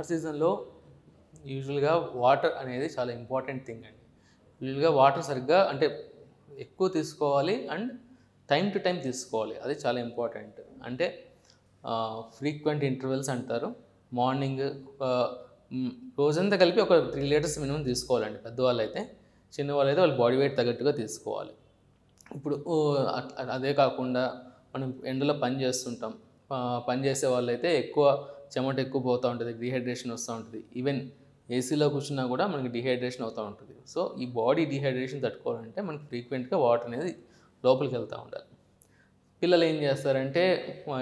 Summer సీజన్లో యూజువల్గా water అనేది చాలా ఇంపార్టెంట్ థింగ్ అండి. యూజువల్గా వాటర్ సరిగ్గా అంటే ఎక్కువ తీసుకోవాలి అండ్ టైం టు టైం తీసుకోవాలి, అది చాలా ఇంపార్టెంట్. అంటే ఫ్రీక్వెంట్ ఇంటర్వెల్స్ అంటారు. మార్నింగ్ రోజంతా కలిపి ఒక 3 లీటర్స్ మినిమం తీసుకోవాలండి పెద్దవాళ్ళు అయితే. చిన్నవాళ్ళు అయితే వాళ్ళ బాడీ వెయిట్ తగ్గట్టుగా తీసుకోవాలి. ఇప్పుడు అదే కాకుండా మనం ఎండలో పని చేస్తుంటాం. పని చేసే వాళ్ళైతే ఎక్కువ చెమట ఎక్కువ పోతూ ఉంటుంది, డీహైడ్రేషన్ వస్తూ ఉంటుంది. ఈవెన్ ఏసీలో కూర్చున్నా కూడా మనకి డీహైడ్రేషన్ అవుతూ ఉంటుంది. సో ఈ బాడీ డీహైడ్రేషన్ తట్టుకోవాలంటే మనకి ఫ్రీక్వెంట్గా వాటర్ అనేది లోపలికి వెళ్తూ ఉండాలి. పిల్లలు ఏం చేస్తారంటే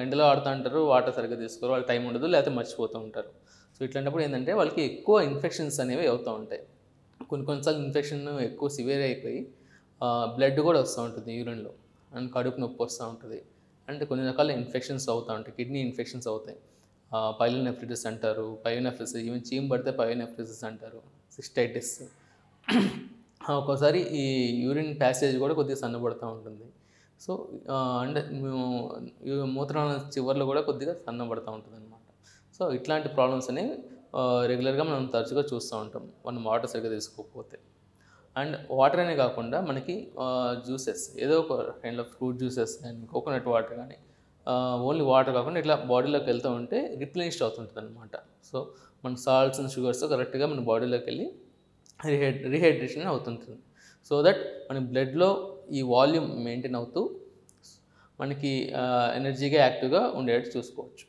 ఎండలో ఆడుతూ ఉంటారు, వాటర్ సరిగ్గా తీసుకోరు, వాళ్ళకి టైం ఉండదు, లేకపోతే మర్చిపోతూ ఉంటారు. సో ఇట్లాంటప్పుడు ఏంటంటే వాళ్ళకి ఎక్కువ ఇన్ఫెక్షన్స్ అనేవి అవుతూ ఉంటాయి. కొన్నిసార్లు ఇన్ఫెక్షన్ ఎక్కువ సివియర్ అయిపోయి బ్లడ్ కూడా వస్తూ ఉంటుంది యూరిన్లో, అండ్ కడుపు నొప్పి వస్తూ ఉంటుంది. అంటే కొన్ని రకాల ఇన్ఫెక్షన్స్ అవుతూ ఉంటాయి, కిడ్నీ ఇన్ఫెక్షన్స్ అవుతాయి. పైలోనెఫ్రిటిస్ అంటారు, పయోనెఫ్రిస్, ఈవెన్ చీమ్ పడితే పయోనెఫ్రిసిస్ అంటారు, సిస్టైటిస్. ఒక్కోసారి ఈ యూరిన్ ప్యాసేజ్ కూడా కొద్దిగా సన్నబడుతూ ఉంటుంది. సో అండ్ మూత్రం చివర్లో కూడా కొద్దిగా సన్నబడుతూ ఉంటుంది అనమాట. సో ఇట్లాంటి ప్రాబ్లమ్స్ అనేవి రెగ్యులర్గా మనం తరచుగా చూస్తూ ఉంటాం మనం వాటర్ సరిగ్గా తీసుకోకపోతే. అండ్ వాటర్ అనే కాకుండా మనకి జ్యూసెస్, ఏదో ఒక కైండ్ ఆఫ్ ఫ్రూట్ జ్యూసెస్ కానీ కోకోనట్ వాటర్ కానీ, ఓన్లీ వాటర్ కాకుండా ఇట్లా బాడీలోకి వెళ్తూ ఉంటే రిప్లెనిష్ అవుతుంటుంది అనమాట. సో మన సాల్ట్స్ అండ్ షుగర్స్ కరెక్ట్గా మన బాడీలోకి వెళ్ళి రీహైడ్రేషన్ అవుతుంటుంది. సో దట్ మన బ్లడ్లో ఈ వాల్యూమ్ మెయింటైన్ అవుతూ మనకి ఎనర్జీగా యాక్టివ్గా ఉండేటట్టు చూసుకోవచ్చు.